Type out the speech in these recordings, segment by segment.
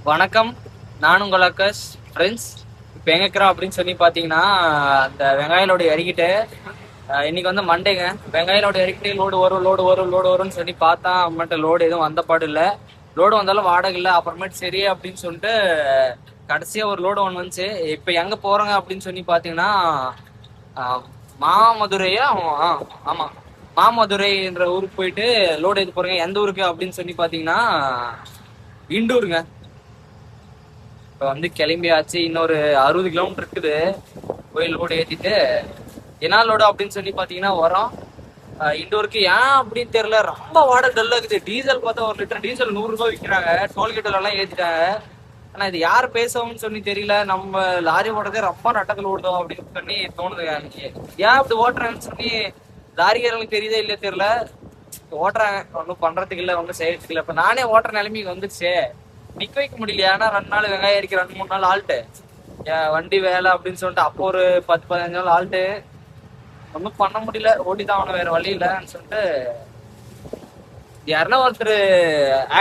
வணக்கம். நான் உங்கள் அக்கஸ் ஃப்ரெண்ட்ஸ். இப்போ எங்க இருக்கிறோம் அப்படின்னு சொல்லி பார்த்தீங்கன்னா, அந்த வெங்காயலோடு இறக்கிட்டு இன்னைக்கு வந்து மண்டேங்க. வெங்காயலோடு இறக்கிட்டு லோடு வரும்னு சொல்லி பார்த்தா அம்மட்ட லோடு எதுவும் வந்த பாடு இல்லை. லோடு வந்தாலும் வாடகை இல்லை. அப்புறமேட்டு சரி அப்படின்னு சொல்லிட்டு கடைசியாக ஒரு லோடு ஒன்று வந்துச்சு. இப்போ எங்கே போகிறோங்க அப்படின்னு சொல்லி பார்த்தீங்கன்னா, மாமதுரையா? ஆமாம், மாமதுரைன்ற ஊருக்கு போயிட்டு லோடு எடுத்து போகிறேங்க. எந்த ஊருக்கு அப்படின்னு சொல்லி பார்த்தீங்கன்னா இண்டூருங்க. இப்போ வந்து கிளம்பியாச்சு. இன்னொரு 60 கிலோமீட்டர் இருக்குது. போய் லோடு ஏற்றிட்டு என்ன லோடு அப்படின்னு சொல்லி பார்த்தீங்கன்னா வரோம். இண்டோருக்கு ஏன் அப்படின்னு தெரியல, ரொம்ப வாடகை டல்லாக இருக்குது. டீசல் பார்த்தா 1 லிட்டர் டீசல் 100 ரூபாய் விற்கிறாங்க. டோல்கேட்டெல்லாம் ஏற்றிட்டாங்க. ஆனால் இது யார் பேசவும்னு சொல்லி தெரியல. நம்ம லாரி ஓடுறதே ரொம்ப நட்டத்தில் ஓடுதோம் அப்படின்னு சொல்லி தோணுதுங்க எனக்கு. ஏன் அப்படி ஓட்டுறாங்கன்னு சொல்லி லாரிக்காரங்களுக்கு தெரியுதே இல்லையே தெரியல. ஓட்டுறாங்க, ஒன்றும் பண்றதுக்கு இல்லை, ஒன்றும் செய்யறதுக்கு இல்லை. இப்போ நானே ஓட்டுற நிலைமைக்கு வந்துச்சு. நிக்க வைக்க முடியலையா? ஏன்னா 2 நாள் வெங்காயம் அடிக்க 2-3 நாள் ஆல்ட்டு வண்டி வேலை அப்படின்னு சொல்லிட்டு அப்போ ஒரு 10-15 நாள் ஆல்ட்டு. ஒன்றும் பண்ண முடியல, ஓட்டிதான் அவனை, வேற வழி இல்லைன்னு சொல்லிட்டு. யாருன்னா ஒருத்தர்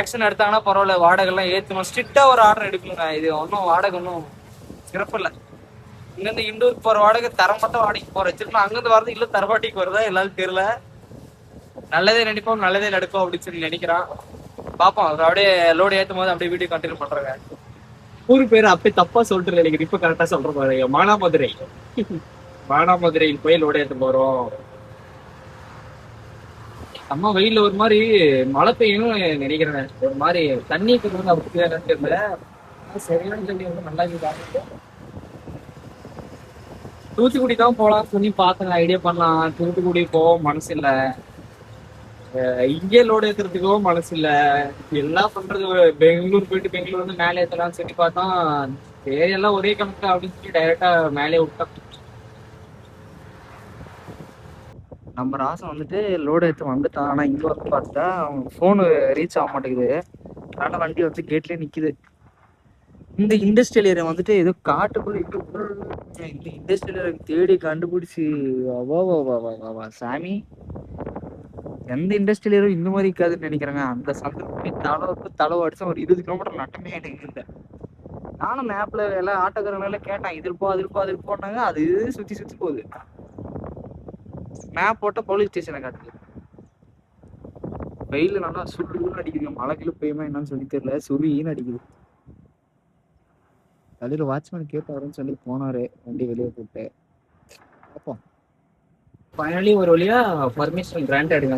ஆக்ஷன் எடுத்தாங்கன்னா பரவாயில்ல, வாடகை எல்லாம் ஏற்றணும், ஸ்ட்ரிக்டா ஒரு ஆர்டர் எடுக்கணுங்க. இது ஒன்றும் வாடகை ஒன்றும் சிறப்பு இல்லை. இங்கேருந்து இண்டூருக்கு போற வாடகை தரம் மட்டும் வாடகைக்கு போற வச்சிருக்கணும். அங்கிருந்து வரது இல்லை தரவாட்டிக்கு வருதா எல்லாரும் தெரியல. நல்லதே நினைப்போம், நல்லதே நடக்கும் அப்படின்னு சொல்லி நினைக்கிறான். பாப்போம். அப்படியே லோடு ஏற்றும் போது அப்படியே வீடியோ கண்டினியூ பண்றாங்க. ஊரு பேர் அப்படியே தப்பா சொல்லிட்டு நினைக்கிறேன். இப்ப கரெக்டா சொல்ற பாருங்க, மானாமதுரை. மானாமதுரையில் போய் லோடு ஏற்ற போறோம். அம்மா வெயில்ல ஒரு மாதிரி மழை பெய்யணும் நினைக்கிறேன். ஒரு மாதிரி தண்ணி வந்து அப்படி தெரியல. சரியான தண்ணி வந்து நல்லா இருக்கு. தூத்துக்குடி தான் போலாம் சொல்லி பார்த்தேன், ஐடியா பண்ணலாம். தூத்துக்குடி போவோம் மனசு இல்லை. இங்கே லோடு ஏத்துறதுக்கும் மனசு இல்ல. எல்லாம் பண்றது பெங்களூர் போயிட்டு பெங்களூர் வந்து மேலே ஏத்தலாம்னு சொல்லி பார்த்தா சரி எல்லாம் ஒரே கணக்கு அப்படின்னு சொல்லி டைரக்டா மேலே விட்டோம். நம்ம ராசம் வந்துட்டு லோடு ஏற்ற வந்துட்டான். ஆனா இங்க வந்து பார்த்தா அவங்க போனு ரீச் ஆக மாட்டேங்குது. அதனால வண்டி வந்து கேட்லயே நிக்குது. இந்த இண்டஸ்ட்ரியல் ஏரியா வந்துட்டு ஏதோ காட்டுக்குள்ள இந்த இண்டஸ்ட்ரியல் ஏரியா தேடி கண்டுபிடிச்சு சாமி. எந்த இண்டஸ்ட்ரியில இந்த மாதிரி இருக்காதுன்னு நினைக்கிறேங்க. அந்த சந்தை தளவு அடிச்சா ஒரு 20 கிலோமீட்டர் நட்டமே எனக்கு இல்லை. நானும் மேப்ல எல்லாம் ஆட்டோக்காரங்கள கேட்டேன், இது இருப்போம் அது இருப்போம் அது இருப்போம்னாங்க. அது சுத்தி சுத்தி போகுது. மேப் போட்ட போலீஸ் ஸ்டேஷனை காட்டுது. வெயில நல்லா சுடுன்னு அடிக்குதுங்க. மழைக்குள்ள பெய்யுமா என்னன்னு சொல்லி தெரியல, சுரின்னு அடிக்குது. தலையில வாட்ச்மேன் கேட்டாருன்னு சொல்லி போனாரு, வண்டி வெளியே போட்டு. பார்ப்போம். ஃபைனலி ஒரு வழியா பர்மிஷன் கிராண்ட் ஆயிடுங்க.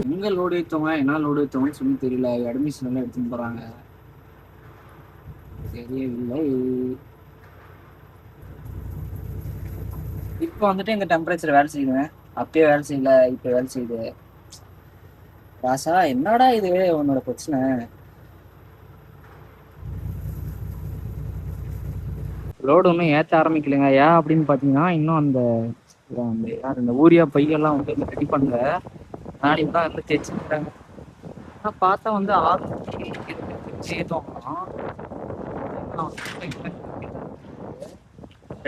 எங்க லோடு ஏற்றவங்க என்ன லோடு ஏற்றவங்கன்னு சொல்லி தெரியல. அட்மிஷன் எல்லாம் எடுத்துன்னு போறாங்க, தெரியவில்லை. இப்போ வந்துட்டு எங்க டெம்பரேச்சர் வேலை செய்யுங்க. அப்பயே வேலை செய்யல, இப்ப வேலை செய்யுது. ராசா என்னடா இது உன்னோட பிரச்சனை? லோடு ஒன்றும் ஏற்ற ஆரம்பிக்கலைங்க. ஏன் அப்படின்னு பார்த்தீங்கன்னா இன்னும் அந்த இந்த ஊரியா பையெல்லாம் வந்து ரெடி பண்ணல. நாளைக்கு தான் வந்து தைச்சுக்கிறாங்க. ஆனால் பார்த்தா வந்து 6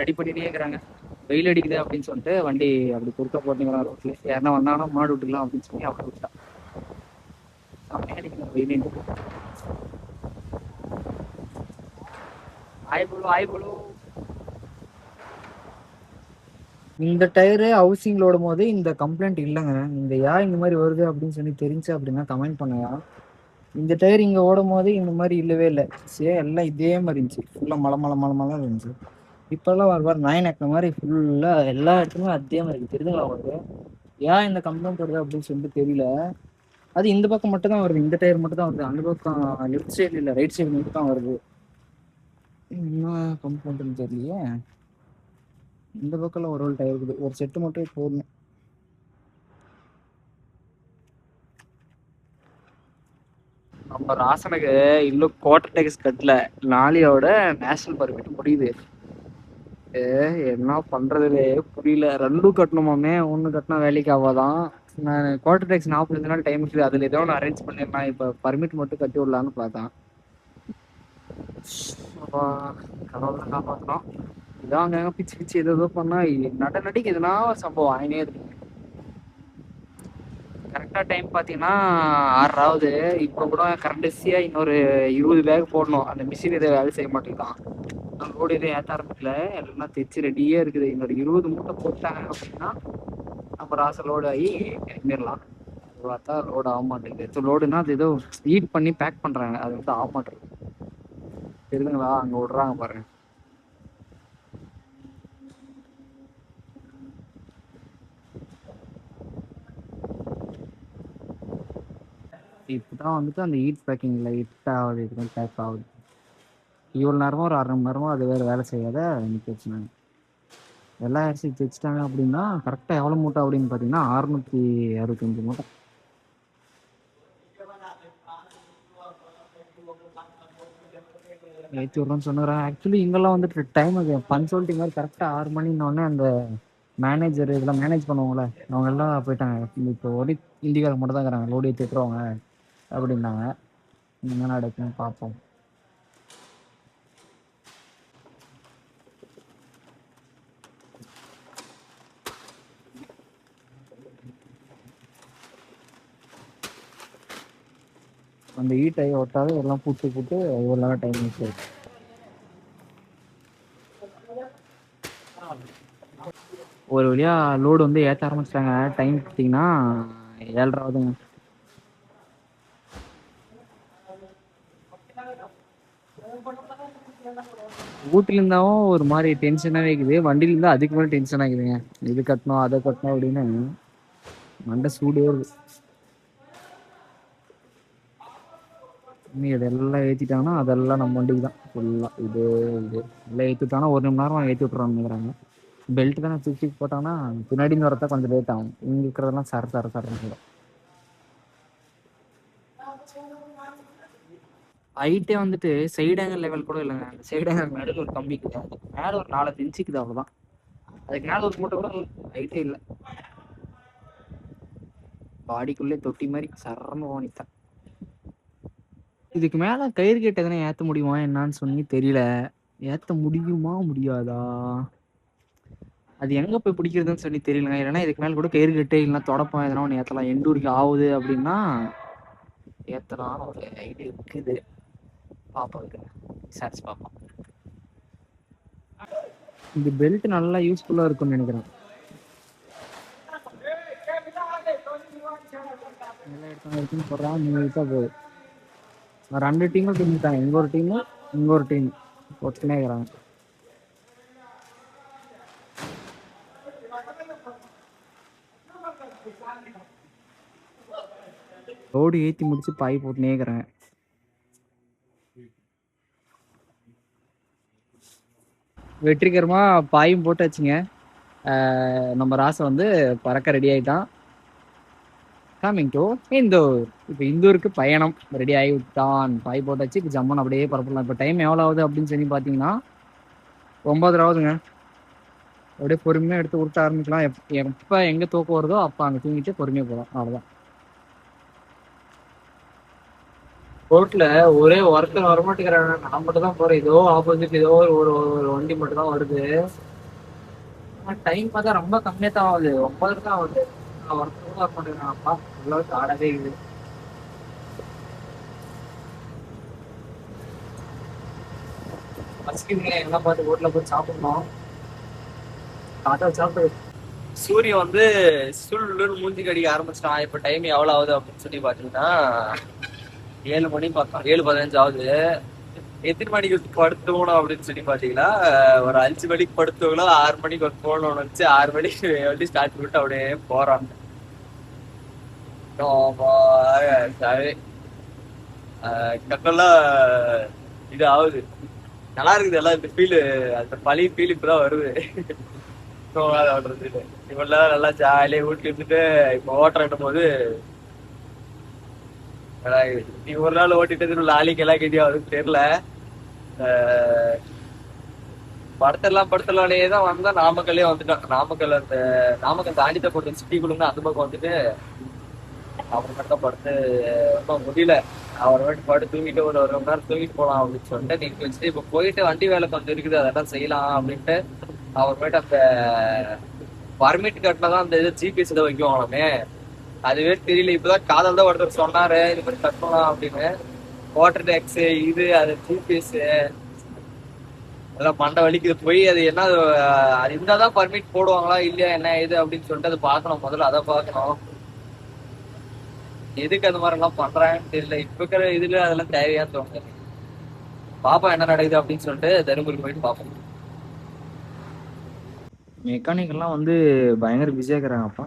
ரெடி பண்ணிட்டே இருக்கிறாங்க. வெயில் அடிக்குது அப்படின்னு சொல்லிட்டு வண்டி அப்படி குறுக்க போட்டீங்களா ரோட்ல. யாருன்னா வந்தாங்கன்னா மாடு விட்டுக்கலாம் அப்படின்னு சொல்லி அப்படி விட்டா. செம்மையா அடிக்கணும் வெயில். ஆய்புலு இந்த டயரு ஹவுசிங்ல ஓடும் போது இந்த கம்ப்ளைண்ட் இல்லைங்க. இந்த ஏன் இந்த மாதிரி வருது அப்படின்னு சொல்லி தெரிஞ்சு அப்படின்னா கமெண்ட் பண்ணுங்க. இந்த டயர் இங்க ஓடும் போது இந்த மாதிரி இல்லவே இல்லை. சரி எல்லாம் இதே மாதிரி இருந்துச்சு. ஃபுல்லா மலை இருந்துச்சு. இப்பெல்லாம் வர 9 மாதிரி ஃபுல்லா எல்லா இடத்துலயும் அதே மாதிரி இருக்கு. தெரியுதுங்களா உங்களுக்கு? ஏன் இந்த கம்ப்ளைண்ட் வருது அப்படின்னு சொல்லிட்டு தெரியல. அது இந்த பக்கம் மட்டும் தான் வருது. இந்த டயர் மட்டும் தான் வருது. அந்த பக்கம் லெஃப்ட் சைடு இல்லை, ரைட் சைடு மட்டும் தான் வருது. என்ன கம்ப்ளைண்ட்னு தெரியலையே. இந்த பக்கம் ஒரு டயர் இருக்குது, ஒரு செட்டு மட்டும் போடணும். நம்ம ராசனுக்கு இன்னும் குவார்டர் டேக்ஸ் கட்டல. நாளையோட நேஷனல் பர்மிட் முடியுது. என்ன பண்றதுலே புரியல. 2 கட்டணுமாமே. 1 கட்டினா வேலைக்கு ஆகாதான். நான் குவார்டர் டேக்ஸ் 45 நாள் டைம் இருக்குது. அதுல ஏதோ ஒன்று அரேஞ்ச் பண்ணிடலாம். இப்ப பர்மிட் மட்டும் கட்டி விடலான்னு பார்த்தேன். கடவுளை காப்பாற்றணும். இதான் அங்கங்க பிச்சு பிச்சு ஏதோ பண்ணா நடிக்கு எதுனா சம்பவம் ஆயினே இருக்கு. கரெக்டா டைம் பாத்தீங்கன்னா 6:00 இப்போ கூட கரண்டசியா இன்னொரு 20 பேக் போடணும். அந்த மிஷின் இதை வேலை செய்ய மாட்டேங்குதான். லோடு எதுவும் ஏற்ற ஆரம்பிக்கல, எல்லாம் தைச்சு ரெடியே இருக்குது. இன்னொரு 20 மூட்டை போட்டாங்க அப்படின்னா அப்புறம் ராச லோடு ஆகி கிளம்பிடலாம். அது பார்த்தா லோடு ஆக மாட்டேங்குது. லோடுனா அது ஏதோ ஹீட் பண்ணி பேக் பண்றாங்க, அது வந்து ஆக மாட்டேங்குது. தெரியுதுங்களா, அங்க விடுறாங்க பாருங்க. இப்போதான் வந்துட்டு அந்த ஹீட் பேக்கிங் லைட் ஆகுது, இதுதான் பேக் ஆகுது. இவ்வளோ நேரமும் ஒரு 1/2 மணி நேரமும் அது வேறு வேலை செய்யாத இன்னைக்கு வச்சுனாங்க. எல்லா அரிசி தைச்சிட்டாங்க அப்படின்னா கரெக்டாக எவ்வளோ மூட்டை அப்படின்னு பார்த்தீங்கன்னா 665 மூட்டை ஏற்றி விட்றோன்னு சொன்னாங்க. ஆக்சுவலி இங்கெல்லாம் வந்துட்டு டைம் பஞ்சுவாலிட்டி மாதிரி கரெக்டாக 6 மணின்னொடனே அந்த மேனேஜர் இதெல்லாம் மேனேஜ் பண்ணுவாங்களே அவங்க எல்லாம் போயிட்டாங்க. இப்போ ஒரே இந்திக்காரங்க மட்டும் தான் இருக்கிறாங்க லோடு ஏற்றிட்டுருவாங்க அப்படின்னாங்க. என்ன நடக்குன்னு பார்ப்போம். அந்த ஈட்டை ஒட்டாவே எல்லாம் புட்டு ஒரு நேரம் டைம் வச்சு ஒரு வழியா லோடு வந்து ஏற்ற ஆரம்பிச்சிட்டாங்க. டைம் பார்த்தீங்கன்னா 7:30 ஆகுதுங்க. ஊட்டில இருந்தாவும் ஒரு மாதிரி டென்ஷனாகவே இருக்குது, வண்டியில இருந்தா அதுக்கு மேலே டென்ஷன் ஆகுதுங்க. இது கட்டணும் அதை கட்டணும் அப்படின்னு மண்டை சூடே இருக்கு. இதெல்லாம் ஏற்றிட்டாங்கன்னா அதெல்லாம் நம்ம வண்டிக்கு தான் ஃபுல்லாக. இது எல்லாம் ஏற்றிட்டாங்கன்னா 1 மணி நேரம் ஏற்றி விட்றாங்கிறாங்க. பெல்ட் தானே தூக்கி போட்டாங்கன்னா பின்னாடி வரத்தா கொஞ்சம் லேட் ஆகும். இங்கே இருக்கிறதெல்லாம் சர ஹைட்டே வந்துட்டு சைடு ஆங்கிள் லெவல் கூட இல்லைங்க. அந்த சைடு ஆங்கிள் நடுவில் ஒரு கம்பி இருக்குது, மேலே ஒரு 4 இன்ச்சுக்குது, அவ்வளோதான். அதுக்கு மேலே ஒரு மூட்டை கூட ஹைட்டே இல்லை. பாடிக்குள்ளே தொட்டி மாதிரி சரன்னு ஓனித்தான். இதுக்கு மேலே கயிறு கேட்டு எதனா ஏற்ற முடியுமா என்னான்னு சொல்லி தெரியல. ஏற்ற முடியுமா முடியாதா, அது எங்கே போய் பிடிக்கிறதுன்னு சொல்லி தெரியலங்க. இல்லைன்னா இதுக்கு மேலே கூட கயிறு கட்டு இல்லைன்னா தொடப்பம் எதனா ஒன்று ஏற்றலாம். எண்டூருக்கு ஆகுது அப்படின்னா ஏற்றலாம் ஒரு ஐடியா இருக்குது. பார்ப்போம், இருக்குங்க விசாரிச்சு பார்ப்போம். இந்த பெல்ட் நல்லா யூஸ்ஃபுல்லாக இருக்கும்னு நினைக்கிறேன். நல்லா எடுத்தாங்க சொல்கிறாங்க, நீங்கள் எடுத்தா போதும். 2 டீமும் பிரிஞ்சுட்டாங்க, இங்கே ஒரு டீமு இங்கே ஒரு டீம் ஒத்துனே இருக்கிறாங்க. ரோடு ஏற்றி முடிச்சு பாய் போட்டுனே இருக்கிறாங்க. வெற்றிகரமா பாயும் போட்டாச்சுங்க. நம்ம ராசை வந்து பறக்க ரெடி ஆயிட்டான். Coming to Indore. இப்போ இந்தூருக்கு பயணம் ரெடி ஆகிவிட்டான். பாய் போட்டாச்சு, இப்போ ஜம்மன் அப்படியே பரப்பலாம். இப்போ டைம் எவ்வளோ ஆகுது அப்படின்னு சொல்லி பார்த்தீங்கன்னா 9:30 ஆகுதுங்க. அப்படியே பொறுமையாக எடுத்து உருட்ட ஆரம்பிக்கலாம். எப்போ எங்கே தூக்கம் வருதோ அப்போ அங்கே தூங்கிட்டு பொறுமையாக போகலாம், அவ்வளோதான். ரோட்ல ஒரே ஒருத்தர் வரமாட்டேங்கிறாங்க, நான் மட்டும் தான் போறேன். ஏதோ ஆப்போசிட் ஏதோ ஒரு வண்டி மட்டும் தான் வருது. டைம் பார்த்தா ரொம்ப கம்மியாக தான் ஆகுது, 9 தான் ஆகுது. ஒருத்தர் கூட வர மாட்டேங்கிறாங்கப்பா, அவ்வளோ ஆடவே இருக்குது. பசிக்குதுங்க, எல்லாம் பார்த்து ரோட்ல போய் சாப்பிடணும். காட்டா சாப்பிட்டு சூரியன் வந்து சுள்ளுன்னு மூஞ்சி கடிக்க ஆரம்பிச்சிட்டான். இப்போ டைம் எவ்வளோ ஆகுது அப்படின்னு சொல்லி பார்த்தீங்கன்னா 7 மணி பார்த்தோம், 7:15 ஆகுது. எத்தனை மணிக்கு படுத்துவோம் அப்படின்னு சொல்லி பார்த்தீங்கன்னா ஒரு 5 மணிக்கு படுத்துவங்களோ 6 மணிக்கு ஒரு போகணும்னு வச்சு 6 மணிக்கு வண்டி ஸ்டார்ட் பண்ணிட்டு அப்படியே போறாங்க. கண்ணெல்லாம் இது ஆகுது, நல்லா இருக்குது எல்லாம். இந்த ஃபீலு, அந்த பழைய ஃபீல் இப்பதான் வருது. இவெல்லாம் நல்லா ஜாலியா வீட்டுல இருந்துட்டு இப்ப ஓட்டுறட்டும் போது நீ ஒரு நாள் ஓட்டிட்டு லாலிக்கு எல்லாம் கேட்டியா அதுக்கு தெரியல. படத்தெல்லாம் தான் வந்தா நாமக்கல்லே வந்துட்டோம். நாமக்கல் அந்த நாமக்கல் தாண்டித்த போட்டு சிட்டிக்குள்ள அந்த பக்கம் வந்துட்டு அப்புறம் மட்டும் படுத்து ரொம்ப முடியல. அவர்கிட்ட படுத்து தூங்கிட்டு ஒரு மணி நேரம் தூங்கிட்டு போலாம் அப்படின்னு சொல்லிட்டு நீங்க வச்சுட்டு இப்ப போயிட்டு வண்டி வேலை கொஞ்சம் இருக்குது அதெல்லாம் செய்யலாம் அப்படின்ட்டு அவர்கிட்ட அந்த பர்மிட் கட்டில தான் அந்த இது ஜிபிஎஸ் இதை வைக்குவாங்களாமே. அதுவே தெரியல, இப்பதான் காதல் தான் ஒருத்தர் சொன்னாரு இது மாதிரி கட்டலாம் அப்படின்னு. வாட்டர் டேக்ஸ் இது அது ஜிபிஎஸ் அதெல்லாம் மண்டை வலிக்குது. போய் அது என்ன அது இருந்தாதான் பர்மிட் போடுவாங்களா இல்லையா என்ன இது அப்படின்னு சொல்லிட்டு அதை பார்க்கணும். முதல்ல அதை பார்க்கணும், எதுக்கு அந்த மாதிரி எல்லாம் பண்றாங்கன்னு தெரியல. இப்ப இருக்கிற இதுல அதெல்லாம் தேவையான்னு தோணுது. பாப்பா என்ன நடக்குது அப்படின்னு சொல்லிட்டு தருமபுரி போயிட்டு பார்ப்போம். மெக்கானிக் எல்லாம் வந்து பயங்கர பிஸியா இருக்கிறாங்கப்பா.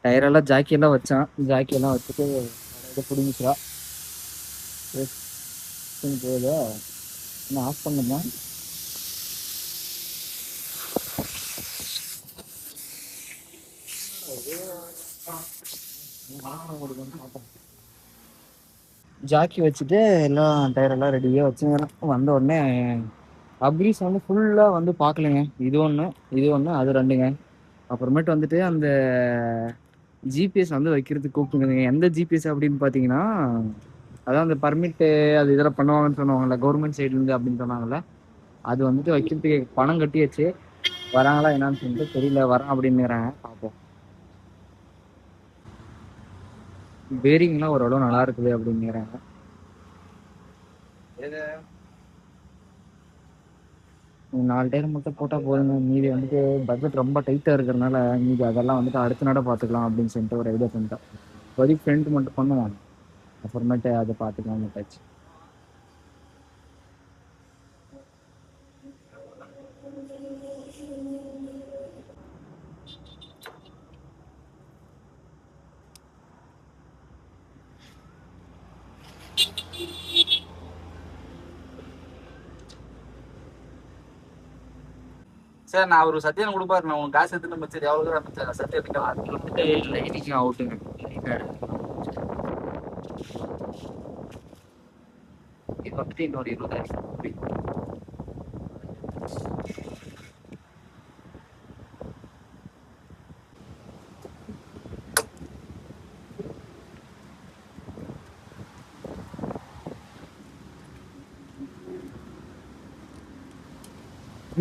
டயரெல்லாம் ஜாக்கி எல்லாம் வச்சான், ஜாக்கி எல்லாம் வச்சுட்டு பிடிங்கிச்சா போகுதா என்ன ஆஃப் பண்ணுமா. ஜாக்கி வச்சுட்டு எல்லாம் டயரெல்லாம் ரெடியாக வச்சு வந்த உடனே அப்ரீஸ் வந்து ஃபுல்லாக வந்து பார்க்கலைங்க. இது ஒன்று இது ஒன்று அது ரெண்டுங்க. அப்புறமேட்டு வந்துட்டு அந்த ஜிபிஎஸ் வந்து வைக்கிறதுக்கு கூப்பிட்டுங்க. எந்த ஜிபிஎஸ் அப்படின்னு பார்த்தீங்கன்னா அதான் அந்த பர்மிட்டு அது இதெல்லாம் பண்ணுவாங்கன்னு சொன்னாங்கல்ல கவர்மெண்ட் சைட்லேருந்து அப்படின்னு சொன்னாங்கல்ல. அது வந்துட்டு வைக்கிறதுக்கு பணம் கட்டியாச்சு. வராங்களா என்னன்னு சொல்லிட்டு தெரியல. வரான் அப்படின்னுறாங்க, பார்ப்போம். பேரிங்லாம் ஓரளவு நல்லா இருக்குது அப்படிங்கிறாங்க. 4 டயர் மட்டும் போட்டா போதுங்க. மீதி வந்துட்டு பட்ஜெட் ரொம்ப டைட்டா இருக்கிறதுனால மீதி அதெல்லாம் வந்துட்டு அடுத்த நட பார்த்துக்கலாம் அப்படின்னு சொல்லிட்டு ஒரு ஐடியா பண்ணிட்டோம். இப்போதைக்கு ஃப்ரெண்ட் மட்டும் பண்ணுவாங்க, அப்புறமேட்டு அதை பார்த்துக்கலாம் விட்டாச்சு. சார் நான் ஒரு சத்தியம் கொடுப்பாரு, நான் உங்க காசு எடுத்துட்டு சரி எவ்வளவு சத்தியம் வந்துட்டு லைனிங் அவுட்டுங்க. இது வந்துட்டு இன்னொரு 20,000.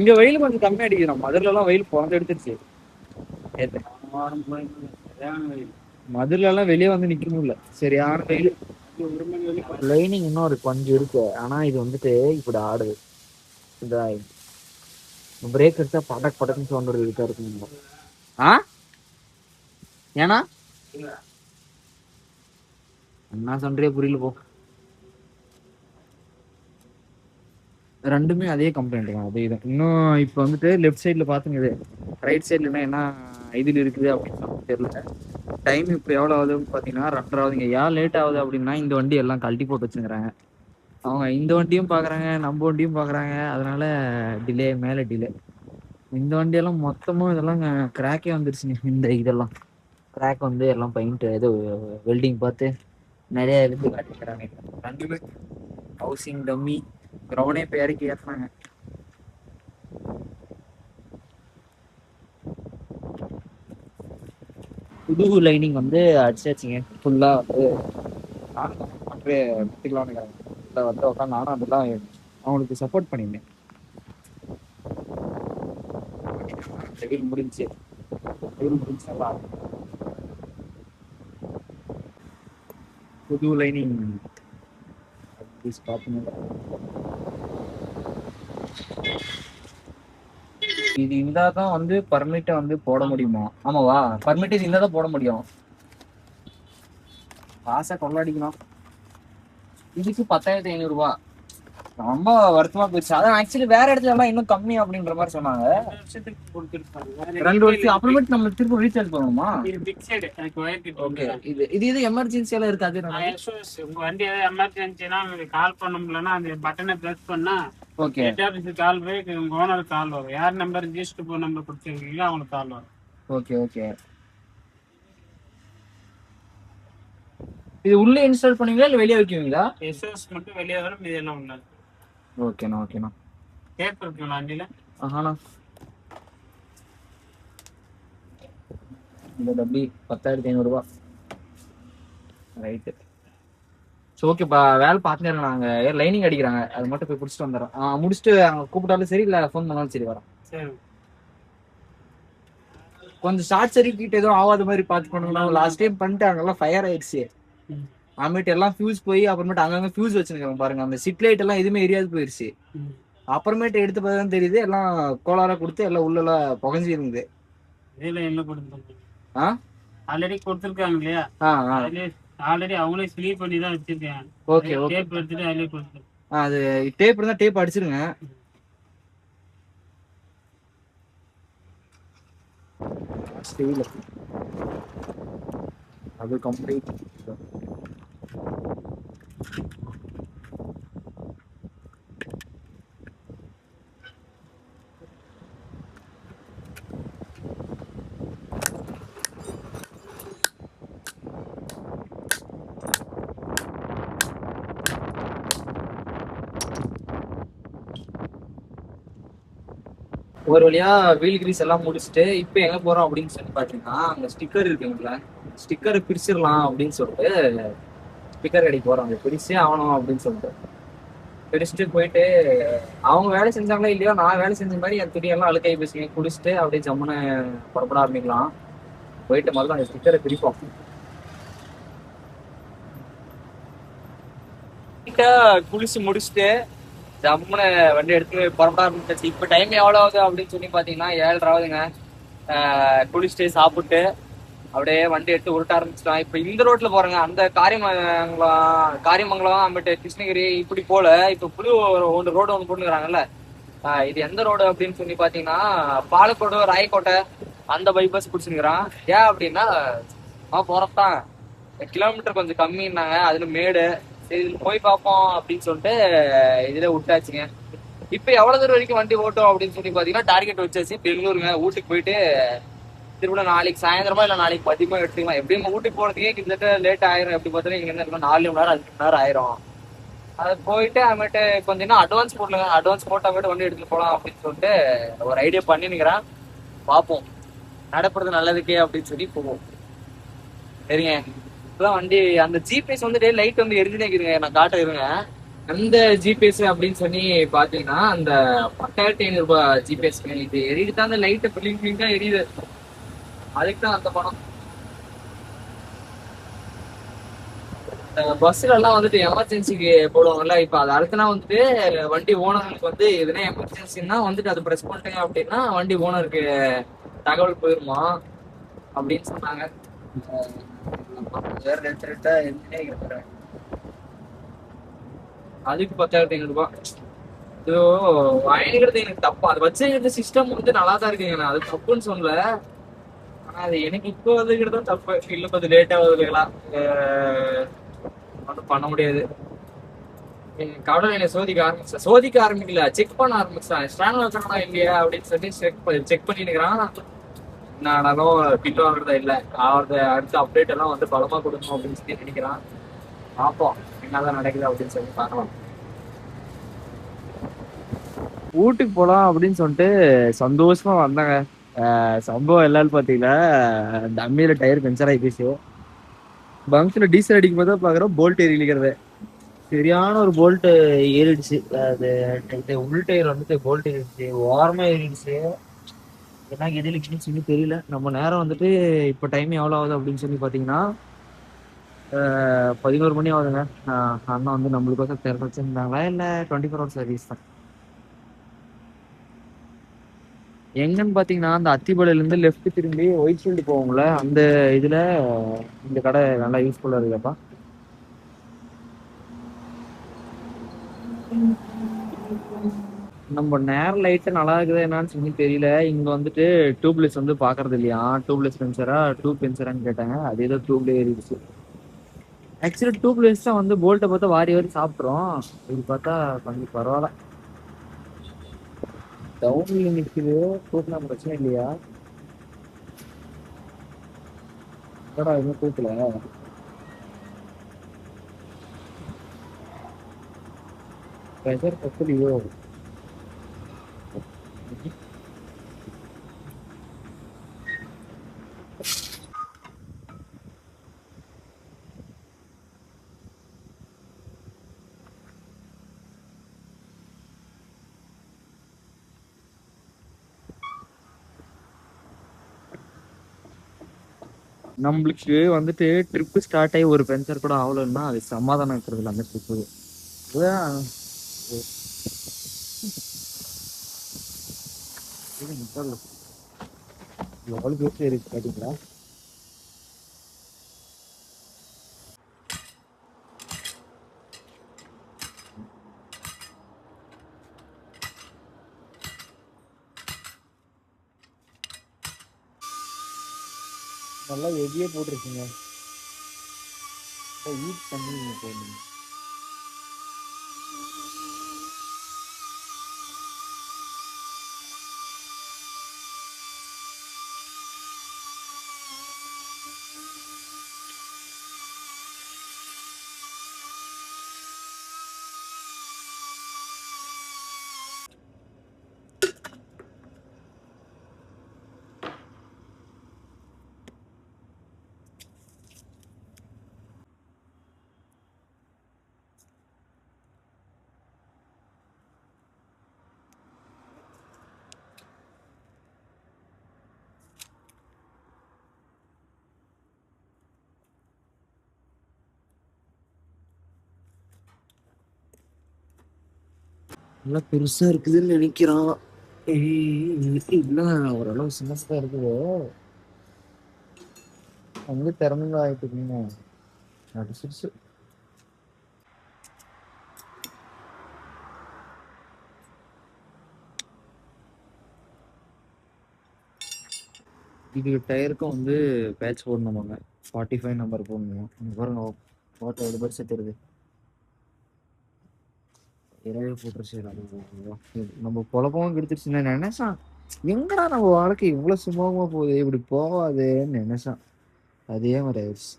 இங்க வெயில் கொஞ்சம் கம்மியா அடிக்கிறோம். மதுரைல எல்லாம் வெயில் பிறந்து எடுத்துருச்சு. மதுரைல எல்லாம் வெளியே வந்து நிக்க முடியல, சரியான வெயில். லைனிங் இன்னும் ஒரு கொஞ்சம் இருக்கு, ஆனா இது வந்துட்டு இப்படி ஆடுது. இந்த பிரேக் எடுத்தா படக் படக்குன்னு சவுண்ட் இருக்கா இருக்குங்க. ஆ ஏன்னா என்ன சொல்றே புரியல போ. ரெண்டுமே அதே கம்ப்ளைண்ட் தான், அதே தான். இன்னும் இப்போ வந்துட்டு லெஃப்ட் சைடில் பார்த்துங்க, ரைட் சைட்லனா என்ன இதில் இருக்குது அப்படின்னு தெரியல. டைம் இப்போ எவ்வளோ ஆகுதுன்னு பார்த்தீங்கன்னா 2:30 ஆகுதுங்க. ஏன் லேட் ஆகுது அப்படின்னா இந்த வண்டி எல்லாம் கழட்டி போட்டு வச்சுக்கிறாங்க. அவங்க இந்த வண்டியும் பார்க்குறாங்க, நம்ம வண்டியும் பார்க்குறாங்க. அதனால டிலே மேலே டிலே. இந்த வண்டியெல்லாம் மொத்தமும் இதெல்லாம் கிராக்கே வந்துருச்சுங்க. இந்த இதெல்லாம் கிராக் வந்து எல்லாம் பெயிண்ட் இது வெல்டிங் பார்த்து நிறைய இருக்கு காட்டிக்கிறாங்க. ரெண்டுமே ஹவுசிங் டம்மி கிரௌண்டே இப்போ இறக்கி ஏற்றினாங்க. புது லைனிங் வந்து அடிச்சாச்சுங்க ஃபுல்லாக வந்து. நானும் அப்படியே எடுத்துக்கலாம்னு வந்து உட்காந்து நானும் அதெல்லாம் அவங்களுக்கு சப்போர்ட் பண்ணியிருந்தேன். முடிஞ்சு புது லைனிங் பார்த்துங்க. இது இருந்தாதான் வந்து பர்மிட்டை வந்து போட முடியுமா? ஆமாவா, பர்மிட் இது இருந்தாதான் போட முடியும். காசை கொள்ளாடிக்கணும். இதுக்கு 10,500 ரூபாய் ரொம்ப வருத்தமா போயிடுச்சு. அதான் ஆக்சுவலி வேற இடத்துல எல்லாம் இன்னும் கம்மி அப்படின்ற மாதிரி சொன்னாங்க. 2 வருஷம் அப்புறமேட்டு நம்ம திரும்ப ரீசார்ஜ் பண்ணணுமா? இது இது இது எமர்ஜென்சி எல்லாம் இருக்காது. உங்க வண்டி ஏதாவது எமர்ஜென்சினா கால் பண்ண முடியலன்னா அந்த பட்டனை பிரஸ் பண்ணா ஓகே கால் போய் உங்க ஓனர் கால் வரும். யார் நம்பர் ரிஜிஸ்டர் போன் நம்பர் கொடுத்துருக்கீங்களோ அவங்களுக்கு கால் வரும். Okay okay. இது உள்ளே இன்ஸ்டால் பண்ணுவீங்களா இல்ல வெளியே வைக்குவீங்களா? எஸ்எஸ் மட்டும் வெளியே வரும், இதெல்லாம் உள்ளது. ஓகேண்ணா ஓகேண்ணா. டேப் இருக்குங்களா வண்டியில? ஆஹாண்ணா. இந்த டப்பி 10,500 ரூபாய். ரைட்டு. ஸோ ஓகேப்பா, வேலை பார்த்துட்டு இருக்கேன். நாங்கள் லைனிங் அடிக்கிறாங்க, அது மட்டும் போய் பிடிச்சிட்டு வந்துடுறோம். முடிச்சுட்டு அங்கே கூப்பிட்டாலும் சரி, இல்லை ஃபோன் பண்ணாலும் சரி வரோம். சரி. கொஞ்சம் ஷார்ட் சர்க்யூட் எதுவும் ஆகாத மாதிரி பார்த்துக்கணும். லாஸ்ட் டைம் பண்ணிட்டு அங்கெல்லாம் ஃபயர் ஆயிடுச்சு. அப்புறமேட்டு எல்லாம் ஃபியூஸ் போய் அப்புறமேட்டு அங்கங்க ஃபியூஸ் வச்சிருக்காங்க பாருங்க. அந்த சிட் லைட் எல்லாம் எதுவுமே எரியாது போயிருச்சு. அப்புறமேட்டு எடுத்து பார்த்தா தான் தெரியுது, எல்லாம் கோளாரா கொடுத்து எல்லாம் உள்ள எல்லாம் புகஞ்சி இருந்தது. இதுல என்ன கொடுத்துருக்காங்க? ஆல்ரெடி கொடுத்துருக்காங்க இல்லையா? ஆல்ரெடி அவங்களே ஸ்லீப் பண்ணி தான் வச்சிருக்காங்க. Okay okay. டேப் எடுத்துட்டு அதிலே கொடுத்துருக்காங்க. அது டேப் இருந்தா டேப் அடிச்சிருங்க. அது கம்ப்ளீட். ஒரு வழியா வீல் கிரீஸ் எல்லாம் முடிச்சுட்டு இப்போ எங்க போறோம் அப்படின்னு சொல்லி பாத்தீங்கன்னா, அங்க ஸ்டிக்கர் இருக்குங்களா, ஸ்டிக்கரை பிரிச்சிடலாம் அப்படின்னு சொல்லிட்டு ஸ்டிக்கர் கடைக்கு போறோம். அங்க பிரிச்சே ஆகணும் அப்படின்னு சொல்லிட்டு பிரிச்சுட்டு போயிட்டு, அவங்க வேலை செஞ்சாங்களோ இல்லையோ, நான் வேலை செஞ்ச மாதிரி என் துணியெல்லாம் அழுக்காய் பேசுங்க குடிச்சிட்டு அப்படியே ஜம்முன்னு புறப்பட ஆரம்பிக்கலாம். போயிட்டு முதல்ல அந்த ஸ்டிக்கரை பிரிப்போம். குளிச்சு முடிச்சுட்டு ஜம்முன்னு வண்டி எடுத்து புறப்பட ஆரம்பிச்சாச்சு. இப்போ டைம் எவ்வளோ ஆகுது அப்படின்னு சொல்லி பார்த்தீங்கன்னா 7:30 ஆகுதுங்க. குளிச்சுட்டு சாப்பிட்டு அப்படியே வண்டி எடுத்து உருட்ட ஆரம்பிச்சிட்டோம். இப்போ இந்த ரோட்ல போறேங்க, அந்த காரியமங்கலம் அம்பிட்டு கிருஷ்ணகிரி இப்படி போல இப்போ புது ஒன்று ரோடு ஒன்று போட்டுக்கிறாங்கல்ல. இது எந்த ரோடு அப்படின்னு சொல்லி பார்த்தீங்கன்னா, பாலக்கோடு ராயக்கோட்டை அந்த பைபாஸ் பிடிச்சிருக்கிறான். ஏன் அப்படின்னா போறதான் கிலோமீட்டர் கொஞ்சம் கம்மின்னாங்க, அதுல மேடு. சரி இதுல போய் பார்ப்போம் அப்படின்னு சொல்லிட்டு இதுல விட்டாச்சுங்க. இப்ப எவ்வளவு தூரம் வரைக்கும் வண்டி ஓட்டும் அப்படின்னு சொல்லி பாத்தீங்கன்னா, டார்கெட் வச்சாச்சு பெங்களூருங்க. ஊட்டிக்கு போயிட்டு திரும்ப நாளைக்கு சாயந்தரமா இல்ல நாளைக்கு மதியமா எடுத்துக்கலாம். எப்படியும் ஊட்டிக்கு போறதுக்கே கிட்டத்தட்ட லேட் ஆயிரும். எப்படி பார்த்தாலும் இங்க இருந்து 4 மணி நேரம் 5 மணி நேரம் ஆயிரும். அது போயிட்டு அமேட்டு கொஞ்சம் அட்வான்ஸ் போடலங்க, அட்வான்ஸ் போட்டா மட்டும் வண்டி எடுத்துட்டு போலாம் அப்படின்னு சொல்லிட்டு ஒரு ஐடியா பண்ணினுக்கிறேன். பார்ப்போம், நடப்புறது நல்லதுக்கே அப்படின்னு சொல்லி போவோம். சரிங்க. இப்பதான் வண்டி அந்த ஜிபிஎஸ் வந்துட்டு லைட் வந்து எரிஞ்சுனே இருக்குதுங்க, நான் காட்டுறேங்க. அந்த ஜிபிஎஸ் அப்படின்னு சொல்லி பாத்தீங்கன்னா, அந்த 10,500 ரூபாய் ஜிபிஎஸ் இது எரியுது தான். அந்த லைட்டை பிள்ளைங்க தான் எரியுது, அதுக்கு தான் அந்த பணம். பஸ்ல எல்லாம் வந்துட்டு எமர்ஜென்சிக்கு போடுவாங்கல்ல, இப்ப அது அடுத்தனா வந்துட்டு வண்டி ஓனருக்கு வந்து எதுனா எமர்ஜென்சின்னா வந்துட்டு அது ப்ரெஸ் பண்ணிட்டீங்க அப்படின்னா வண்டி ஓனருக்கு தகவல் போயிருமா அப்படின்னு சொன்னாங்க. அதுக்கு 10,500 ரூபாய். வாங்கிக்கிறது எனக்கு தப்பா, அது வச்சு சிஸ்டம் வந்து நல்லா தான் இருக்குங்க, நான் அது தப்புன்னு சொல்லல. ஆனா அது எனக்கு இப்போ வந்துக்கிறது தான் தப்பு. இன்னும் கொஞ்சம் லேட் ஆகுது இல்லைங்களா, ஒன்றும் பண்ண முடியாது. கடவுள் என்னை சோதிக்க ஆரம்பிக்கல, செக் பண்ண ஆரம்பிச்சான். ஸ்ட்ராங் வச்சானா இல்லையா அப்படின்னு சொல்லி செக் பண்ணிருக்கிறான். நானும் பின் வாங்குறதா இல்லை, அவரது அடுத்த அப்டேட் எல்லாம் வந்து பலமா கொடுக்கணும் அப்படின்னு சொல்லி நினைக்கிறான். பார்ப்போம் என்னதான் நடக்குது அப்படின்னு சொல்லி பார்க்கலாம். ஊட்டிக்கு போலாம் அப்படின்னு சொல்லிட்டு சந்தோஷமா வந்தாங்க. சம்பவம் எல்லாரும் பாத்தீங்கன்னா, டம்மியில டயர் பஞ்சர் ஆகி போச்சு. பங்க்ஸ்ல டீசல் அடிக்கும் போது பாக்குறோம் போல்ட் ஏறிக்கிறது, சரியான ஒரு போல்ட் ஏறிடுச்சு. அது உள் டயர் வந்துட்டு போல்ட் ஏறிடுச்சு, ஓரமா ஏறிடுச்சு. என்ன எதிர்க்குன்னு சொல்லி தெரியல. நம்ம நேரம் வந்துட்டு இப்போ டைம் எவ்வளோ ஆகுது அப்படின்னு சொல்லி பார்த்தீங்கன்னா 11 மணி ஆகுதுங்க. அண்ணா வந்து நம்மளுக்கோசம் திறந்து வச்சிருந்தாங்களா இல்லை 24 ஹவர் சர்வீஸ் தான். எங்கன்னு பார்த்தீங்கன்னா, அந்த அத்திப்பாளையிலேருந்து லெஃப்ட் திரும்பி ஒயிட் ஃபீல்டு போவோங்களே, அந்த இதில் இந்த கடை நல்லா யூஸ்ஃபுல்லாக இருக்குப்பா. நம்ம நேரம் லைட்டு நல்லா இருக்குது என்னன்னு சொல்லி தெரியல. இங்க வந்துட்டு டியூப்லெஸ் வந்து பாக்குறது இல்லையா, டியூப்லெஸ் பென்சரா டியூப் பென்சரான்னு கேட்டாங்க. அது ஏதோ டியூப்ல ஏறிடுச்சு. ஆக்சுவலி டியூப்லெஸ் தான் வந்து போல்ட்டை பார்த்தா வாரி வாரி சாப்பிட்றோம். இது பார்த்தா கொஞ்சம் பரவாயில்ல, டவுன்ல நிற்குது. தூக்கினா பிரச்சனை இல்லையா? இன்னும் தூக்கல, ப்ரெஷர் பத்தலையோ. நம்மளுக்கு வந்துட்டு ட்ரிப்பு ஸ்டார்ட் ஆகி ஒரு பஞ்சர் கூட ஆகலன்னா அது சமாதானம் இருக்கிறது இல்லை அந்த ட்ரிப்பு. எவ்வளவு பேர் இருக்கு பாத்தீங்களா? நல்லா ஹெவியா போட்டிருக்கீங்க. யூஸ் பண்ணி போடணும். நல்லா பெருசா இருக்குதுன்னு நினைக்கிறான். இல்ல ஓரளவு சின்னதா இருக்குது. அங்க திறந்து ஆயிட்டு இருக்கீங்க. அடிச்சிருச்சு. இது டயருக்கும் வந்து பேட்ச் போடணுமாங்க. 45 நம்பர் போடணும். பாருங்க போட்டோ எவ்வளோ பெருசு தெரியுது. இரவே போட்டுருச்சு. நம்ம குழப்பமும் கெடுத்துருச்சுன்னு நினைச்சான். எங்கடா நம்ம வாழ்க்கை இவ்வளவு சுமூகமா போகுது, இப்படி போகாதேன்னு நினைச்சான். அதே மாதிரி ஆயிடுச்சு.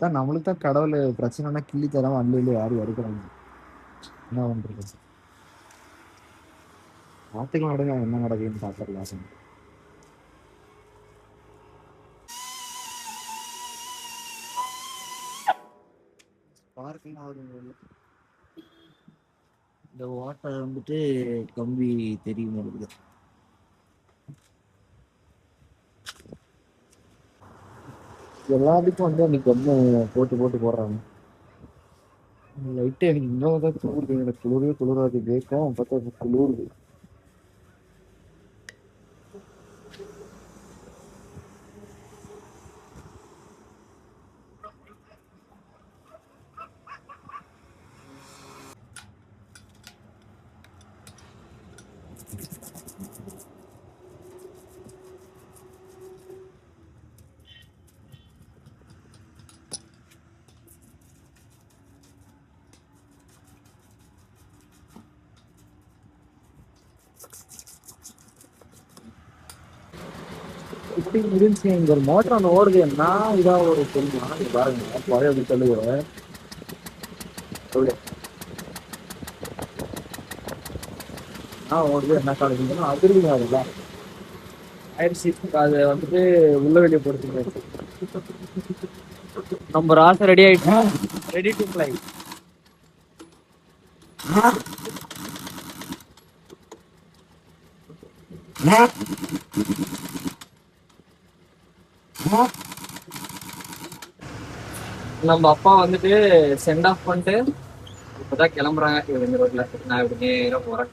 தான் நம்மளுக்கு தான் கடவுள் பிரச்சனைனா கிள்ளி தராம அள்ளி யாரும் எடுக்கிறாங்க. என்ன பண்றது? பார்த்துக்கலாம் விடுங்க, என்ன நடக்குதுன்னு பார்த்துடலாம். பார்க்கலாம். இந்த வாட்டர் வந்துட்டு கம்பி தெரியும் இருக்குது. எல்லாத்துக்கும் வந்து அன்னைக்கு கம்மு போட்டு போட்டு போடுறாங்க. லைட்டு எனக்கு இன்னும் தான் குளிருது. எனக்கு குளிரவே குளிராது. கேட்கும் பார்த்தா குளிருது. இப்படி இருந்துச்சு. இங்க ஒரு மோட்டர் ஒன்று ஓடுது. என்ன இதா ஒரு சொல்லுமா பாருங்க. பழைய அப்படி சொல்லுவேன் ஓடுது. என்ன காலேஜ் அதிர்வு அதுதான் ஆயிடுச்சு. அதை வந்துட்டு உள்ள வெளியே போடுறது. நம்ம ராசை ரெடி ஆயிட்டோம். Ready to fly. நம்ம அப்பா வந்துட்டு சென்ட் ஆஃப் பண்ணிட்டு இப்பதான் கிளம்புறாங்க. இந்த ரோட்ல நான் இப்படி நேரம் போறேன்.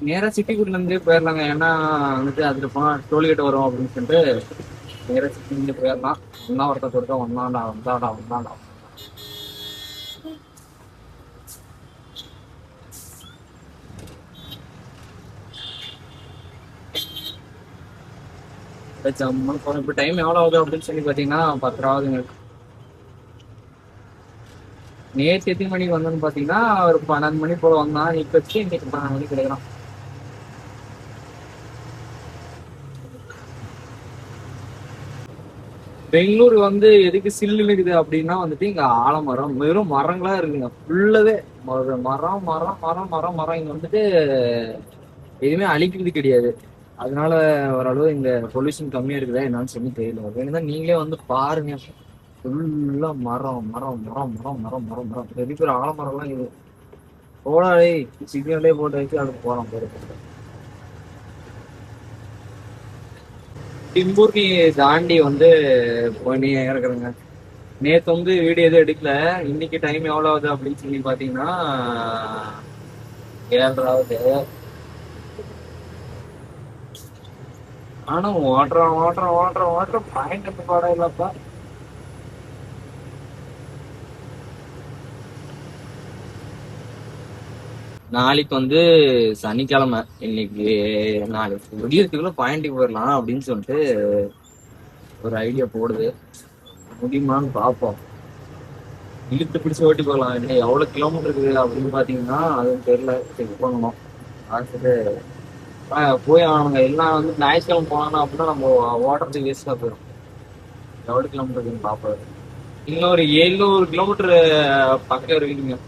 நேரா சிட்டிக்குள்ள இருந்தே போயிடலாங்க. ஏன்னா வந்துட்டு அதுல போனா டோல்கேட் வரும் அப்படின்னு சொல்லிட்டு நேரா சிட்டி இருந்து போயிடலாம். ஒன்னா ஒருத்தர் கொடுத்தா வந்தாடா. ஜம்முன்னு போறோம். இப்ப டைம் எவ்வளவு ஆகுது அப்படின்னு சொல்லி பாத்தீங்கன்னா 10 ஆகுதுங்க. நேற்று எத்தனை மணிக்கு வந்தோன்னு பாத்தீங்கன்னா ஒரு 12 மணி போல வந்தான். இப்ப வச்சு இன்னைக்கு 12 மணிக்கு கிடைக்கலாம். பெங்களூர் வந்து எதுக்கு சில்லு இருக்குது அப்படின்னா வந்துட்டு இங்க ஆலமரம் வெறும் மரங்களா இருக்குங்க. ஃபுல்லவே மரம். இங்க வந்துட்டு எதுவுமே அழிக்கிறது கிடையாது. அதனால ஓரளவு இங்க பொல்யூஷன் கம்மியா இருக்குதா என்னன்னு சொல்லி தெரியல. வேணுதான் நீங்களே வந்து பாருங்க. ஃபுல்லா மரம். பெரிய பெரிய ஆலமரம்லாம் இது. போடாடே சிக்னலே போட்டு வச்சு அதுக்கு போறோம். டிம்பூர்னி தாண்டி வந்து பண்ணி இறக்குறேங்க. நேற்று வந்து வீடியோ எதுவும் எடுக்கல. இன்னைக்கு டைம் எவ்வளோ ஆகுது அப்படின்னு சொல்லி பார்த்தீங்கன்னா 7:30 ஆகுது. ஆனா ஓட்டுறோம் பாயிண்ட் எடுத்து பாடம் இல்லப்பா. நாளைக்கு வந்து சனிக்கிழமை. இன்னைக்கு நாளைக்கு முடியறதுக்குள்ள பாயிண்ட்டுக்கு போயிடலாம் அப்படின்னு சொல்லிட்டு ஒரு ஐடியா போடுது. முடியுமான்னு பார்ப்போம். இழுத்து பிடிச்சு ஓட்டி போகலாம். இன்னும் எவ்வளவு கிலோமீட்டர் இருக்குது அப்படின்னு பாத்தீங்கன்னா அதுவும் தெரியல. செக் பண்ணணும். பார்த்துட்டு போய் ஆகணுங்க. எல்லாம் வந்து ஞாயிற்றுக்கிழமை போனாங்கன்னா அப்படின்னா நம்ம ஓட்டுறதுக்கு வேஸ்டா போயிடும். எவ்வளவு கிலோமீட்டர் இருக்குன்னு பார்ப்போம். இன்னொரு 700 கிலோமீட்டர் பக்கம் இருக்குங்க.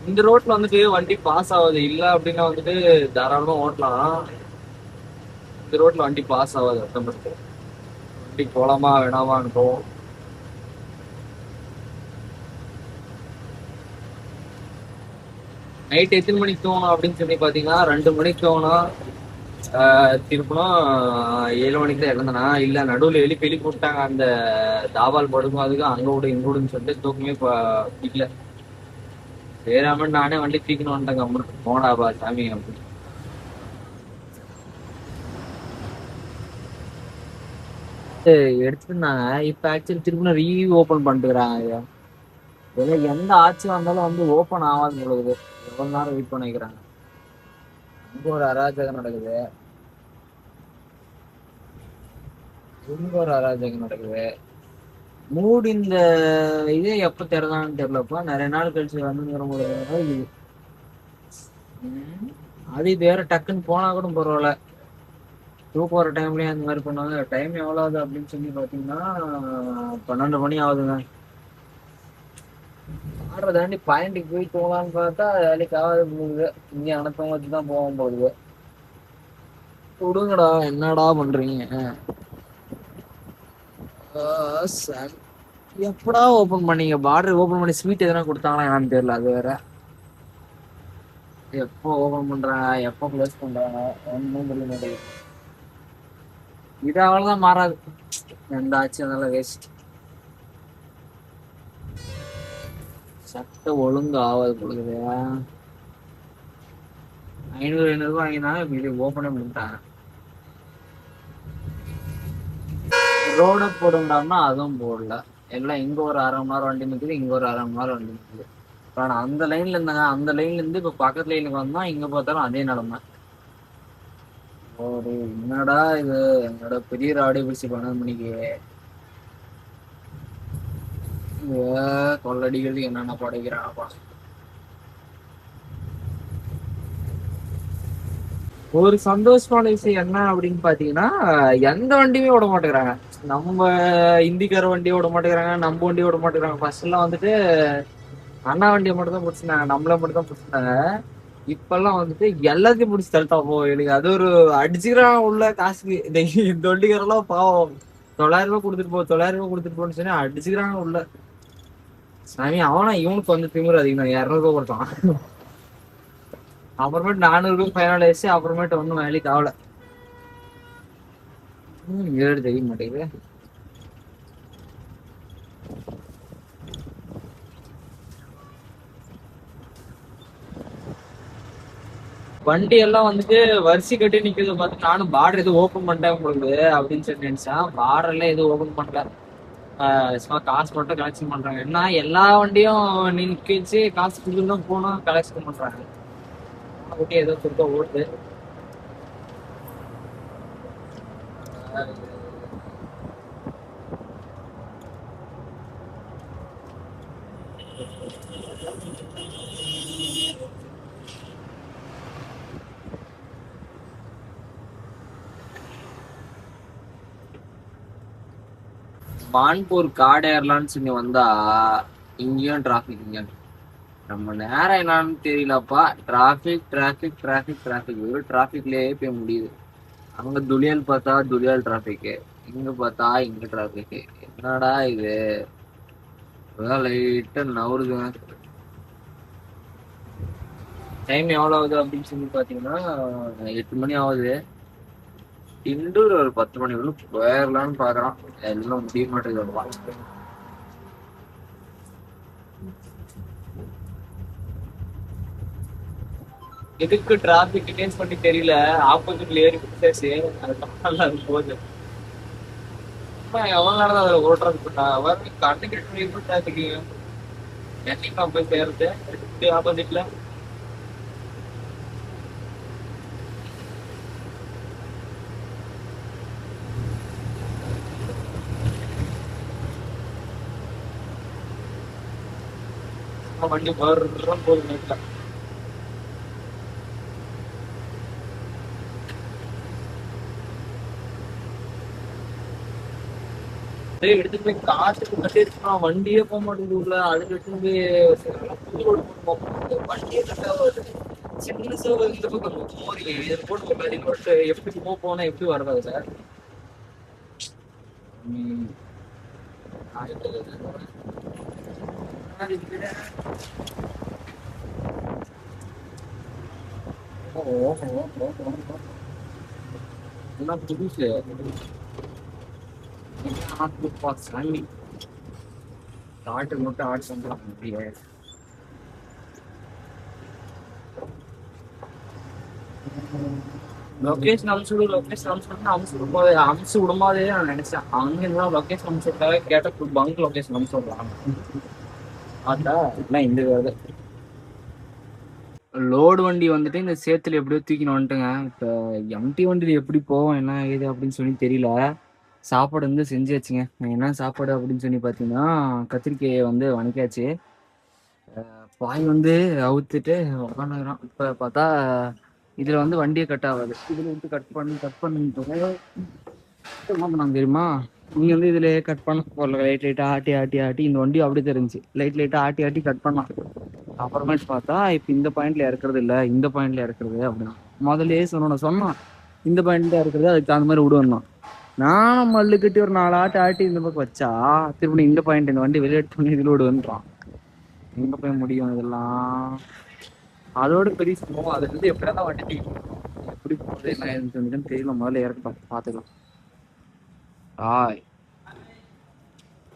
இந்த ரோட்ல வந்துட்டு வண்டி பாஸ் ஆகுது. இல்ல அப்படின்னா வந்துட்டு தாராளமா ஓட்டலாம். இந்த ரோட்ல வண்டி பாஸ் ஆகாது. வண்டி போலாமா வேணாமான்னு போவோம். நைட் எத்தனை மணிக்கு தோணும் அப்படின்னு சொல்லி பாத்தீங்கன்னா 2 மணிக்கு தோணும். திருப்பணும் 7 மணிக்கு தான் இறந்தனா. இல்ல நடுவில் எழுப்பி விட்டாங்க. அந்த தாவால் படுக்கும் அதுக்கு அங்க விடு இங்க விடுன்னு சொல்லிட்டு தூக்கமே இல்ல. சேராம நானே வண்டி தூக்கணும் வந்துட்டேங்க. அம்மனுக்கு போனாபா சாமி அப்படின்னு எடுத்துருந்தாங்க. இப்ப ஆக்சுவலி திரும்ப ரீ ஓபன் பண்ணிட்டுக்கிறாங்க. எந்த ஆட்சி வந்தாலும் வந்து ஓபன் ஆகாது பொழுது எவ்வளவு நேரம் வெயிட் பண்ணிக்கிறாங்க. இங்க ஒரு அராஜகம் நடக்குது. மூடு இந்த இதே எப்ப திறந்தான்னு தெரியலப்பா. நிறைய நாள் கழிச்சு வந்து அது வேற டக்குன்னு போனா கூட பரவாயில்ல. தூக்கம் வர டைம்லயே அந்த மாதிரி பண்ணுவாங்க. டைம் எவ்வளவு ஆகுது அப்படின்னு சொல்லி பாத்தீங்கன்னா 12 மணி ஆகுதுங்க. தாண்டி பாயிண்ட்டுக்கு போய் தூங்கலான்னு பார்த்தா வேலைக்கு ஆகாது போகுது. இங்க அனுப்பம் வச்சுதான் போவோம் போகுது. விடுங்கடா என்னடா பண்றீங்க. எப்படா ஓபன் பண்ணீங்க? பார்டர் ஓபன் பண்ணி ஸ்வீட் எதனா கொடுத்தாங்களா என்னன்னு தெரியல. அது வேற எப்போ ஓபன் பண்றாங்க எப்போ க்ளோஸ் பண்றாங்க ஒன்னும் தெரிய மாட்டேங்குது. இது அவ்வளவுதான் மாறாது. எந்த ஆச்சு அதனால வேஸ்ட். சட்டை ஒழுங்கு ஆகாது கொடுக்குது. 500 ரூபாய் வாங்கினாங்க. இது ஓபனே பண்ணிட்டாங்க. ரோட போடுங்கடான்னா அதுவும் போடல. எல்லாம் இங்க ஒரு 1/2 மணி நேரம் வண்டி நிற்குது, இங்க ஒரு 1/2 மணி நேரம் வண்டி நிற்குது. ஆனா அந்த லைன்ல இருந்தாங்க. அந்த லைன்ல இருந்து இப்ப பக்கத்து லைனுக்கு வந்தா இங்க பார்த்தாலும் அதே நிலைமை. ஒரு என்னடா இது என்னோட பெரிய ராடி பிடிச்சி 12 மணிக்கு கொள்ளடிகள் என்னென்ன படைக்கிறானப்பா. ஒரு சந்தோஷமான விஷயம் என்ன அப்படின்னு பாத்தீங்கன்னா எந்த வண்டியுமே விட மாட்டேங்கிறாங்க. நம்ம இந்திக்கார வண்டியை விட மாட்டேங்கிறாங்க. நம்ம வண்டியை விட மாட்டேங்கிறாங்க. ஃபர்ஸ்ட் எல்லாம் வந்துட்டு அண்ணா வண்டியை மட்டும் தான் பிடிச்சிருந்தாங்க. நம்மள மட்டும் தான் பிடிச்சிருந்தாங்க. இப்பெல்லாம் வந்துட்டு எல்லாத்தையும் பிடிச்சி தள்ளிட்டா போ. எனக்கு அது ஒரு அடிச்சுக்கிறான் உள்ள காசுக்கு. இந்த வண்டிக்காரெல்லாம் பாவம் 900 ரூபாய் கொடுத்துட்டு போ 900 ரூபாய் கொடுத்துட்டு போன்னு சொல்லி அடிச்சுக்கிறாங்க உள்ள. சாமி அவனா இவனுக்கு வந்து திமிரு அதிகம். 200 ரூபாய் கொடுத்தான். அப்புறமேட்டு 400 ரூபாய் ஃபைனல் ஆயிடுச்சு. அப்புறமேட்டு ஒன்றும் வேலைக்கு ஆகல. ஏடு தெரிய மாட்டேங்குது. வண்டி எல்லாம் வந்துட்டு வரிசை கட்டி நிக்கிறது பார்த்து நானும் பார்டர் எதுவும் ஓப்பன் பண்ணிட்டேன் உங்களுக்கு அப்படின்னு சொல்லி நினைச்சேன். பார்டர் எல்லாம் எதுவும் ஓப்பன் பண்ணல. சும்மா காசு மட்டும் கலெக்ஷன் பண்றாங்க. ஏன்னா எல்லா வண்டியும் நிக்க வச்சு காசு கொடுத்துதான் போனோம் கலெக்ஷன் பண்றாங்க. ஓட்டி ஏதோ சுருக்க ஓடுது. மான்பூர் காடு ஏறலான்னு சொல்லி வந்தா இங்கேயும் டிராபிக்ங்க. நம்ம நேரம் என்னன்னு தெரியலப்பா. டிராபிக் ஒரு டிராபிக்லயே போய் முடியுது. அங்க துளியல் பார்த்தா துளியல் டிராபிக், இங்க பார்த்தா இங்க டிராபிக். என்னடா இது லைட்டா நவருதுங்க. டைம் எவ்வளவு ஆகுது அப்படின்னு சொல்லி பாத்தீங்கன்னா 8 மணி ஆகுது. இண்டூர் ஒரு 10 மணிக்குள்ள போயிடலான்னு பாக்குறான். எல்லாம் முடிய மாட்டேங்குது. எதுக்கு டிராபிக் டேஸ் பண்ணி தெரியல. ஆப்போசிட்ல ஏறி பிடிச்சாச்சு. அது போகுது. எவ்வளவு நேரம் அதுல ஓட்டுறது கண்ணுக்கு என்னைக்கு போய் சேருது ஆப்போசிட்ல. வண்டி போகுது நைட்ல. எடுத்துட்டு போய் காட்டுக்கு கட்டிருக்கான். வண்டியே போக மாட்டேங்குது உள்ள. அதுக்கு எடுத்துட்டு போய் வண்டியே கட்டாவது. சின்ன இந்த பக்கம் மோரி இதை போட்டு எப்படி போனா எப்படி வர்றது சார்? புதுசு காட்டு மட்டும் ஆட் பண்ணலாம் முடியாது. லொகேஷன் அமுச்சு விடும்போதே நான் நினைச்சேன் அங்க லொகேஷன் அமுச்சு விட்டாவே கேட்ட பங்க் லொகேஷன் அமுச்சு விடலாம். அதான் இந்த வருது. லோடு வண்டி வந்துட்டு இந்த சேத்துல எப்படியோ தூக்கின்னு வந்துட்டுங்க. இப்போ எம்டி வண்டியில எப்படி போவோம் என்ன ஏது அப்படின்னு சொல்லி தெரியல. சாப்பாடு வந்து செஞ்சு வச்சுங்க. என்ன சாப்பாடு அப்படின்னு சொல்லி பார்த்தீங்கன்னா கத்திரிக்காயை வந்து வணக்காச்சு. பாய் வந்து அவுத்துட்டு உட்காந்துக்கிறான். இப்போ பார்த்தா இதில் வந்து வண்டியை கட் ஆகாது. இதில் விட்டு கட் பண்ணிட்டு நாங்கள் தெரியுமா நீங்கள் வந்து இதில் கட் பண்ண போடல. லைட்டாக ஆட்டி இந்த வண்டி அப்படி தெரிஞ்சு லைட்டாக ஆட்டி கட் பண்ணலாம். அப்புறமேட்டு பார்த்தா இப்போ இந்த பாயிண்ட்ல இறக்குறது இல்லை, இந்த பாயிண்ட்ல இறக்குறது அப்படின்னா முதல்ல சொன்னான் இந்த பாயிண்ட்ல இறக்குறது அதுக்கு தகுந்த மாதிரி விடுவேன். நானும் மல்லு கட்டி ஒரு 4 ஆட்டி இந்த பக்கம் வச்சா திருப்பி இந்த பாயிண்ட் இந்த வண்டி வெளியெடுத்து பண்ணி இதில் விடுவேன்றான். எங்க போய் முடியும் இதெல்லாம்? அதோட பெரிய சம்பவம் அதுல இருந்து எப்படிதான் வண்டி எப்படி போகுது என்ன ஏதுன்னு தெரியல. முதல்ல இறக்கட்டும் பார்த்துக்கலாம்.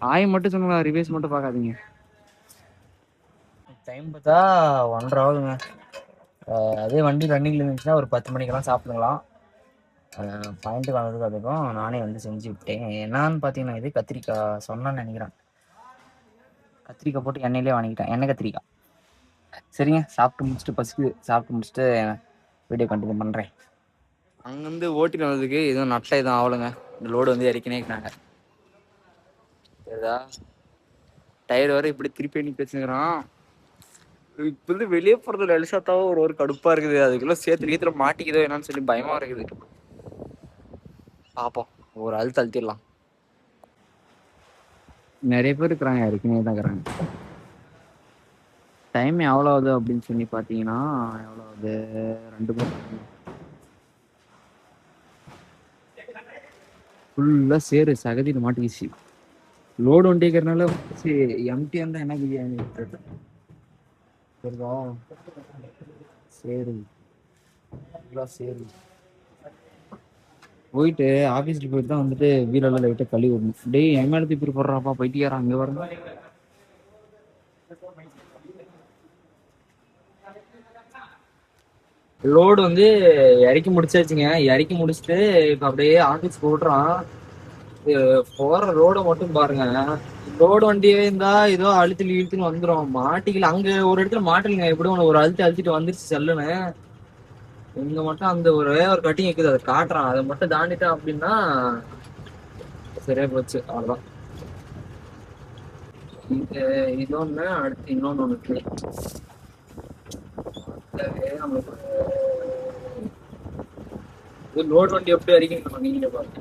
ஆய் மட்டும் சொன்னா ரிவேஸ் மட்டும் பார்க்காதீங்க. டைம் பார்த்தா 1:30 ஆகுதுங்க. அதே வண்டி ரன்னிங்ல இருந்துச்சுன்னா ஒரு 10 மணிக்கெல்லாம் சாப்பிடுங்களாம். பாயிண்ட்டுக்கு வந்ததுக்கு அதுக்கும் நானே வந்து செஞ்சு விட்டேன். என்னான்னு பார்த்தீங்கன்னா இது கத்திரிக்காய் சொன்னான்னு நினைக்கிறேன். கத்திரிக்காய் போட்டு எண்ணெயிலே வணங்கிட்டேன். எண்ணெய் கத்திரிக்காய். சரிங்க, சாப்பிட்டு முடிச்சுட்டு பசிக்கு சாப்பிட்டு முடிச்சுட்டு வீடியோ கண்டினியூ பண்ணுறேன். அங்கேருந்து ஓட்டிட்டு வந்ததுக்கு எதுவும் நட்டை எதுவும் ஆகலைங்க. இந்த லோடு வந்து இறக்கினேக்கினாங்க. சரிதா டயர் வர இப்படி திருப்பி எண்ணி பேசுங்கிறான். இப்போ வந்து வெளியே போகிறது லலிசாத்தாவோ ஒரு கடுப்பாக இருக்குது. அதுக்குள்ள சேர்த்துல மாட்டிக்குதோ என்னன்னு சொல்லி பயமாக இருக்குது. பார்ப்போம், ஒரு அழுத்திடலாம். நிறைய பேர் இருக்கிறாங்க, இறக்கினே தான் இருக்கிறாங்க. டைம் எவ்வளோ ஆகுது அப்படின்னு சொல்லி பார்த்தீங்கன்னா எவ்வளோ ஆகுது? 2 மணி. ஃபுல்லாக சேரு சகதியில் மாட்டிக்கிச்சு. லோடு வண்டிக்கிறனால எம்டி இருந்தால் என்ன பிரியாணி சரிதா? சரி சரி போயிட்டு ஆஃபீஸ்க்கு போயிட்டு தான் வந்துட்டு வீலெல்லாம் லைட்டாக கழுவி விடணும். டேய் என் மேலே திருப்பி போடுறாப்பா போயிட்டியாரா அங்கே வரணும். லோடு வந்து இறக்கி முடிச்சாச்சுங்க. இறக்கி முடிச்சுட்டு இப்போ அப்படியே ஆஃபீஸ் போடுறான். போற ரோட மட்டும் பாருங்க. ரோடு வண்டியே இருந்தா ஏதோ இழுத்துன்னு வந்துடும். மாட்டிக்கல அங்க ஒரு இடத்துல மாட்டலிங்க. எப்படியும் ஒரு அழுத்திட்டு வந்துருச்சு செல்லுன்னு. இங்க மட்டும் அந்த ஒரே ஒரு கட்டிங் இருக்குது, அதை காட்டுறான். அதை மட்டும் தாண்டிட்டான் அப்படின்னா சரியா போச்சு. அவ்வளவுதான். இது ஒண்ணு, அடுத்து இன்னொன்னு ஒண்ணு. லோடு வண்டி எப்படி அறிக்கணும் நீங்களே பாருங்க.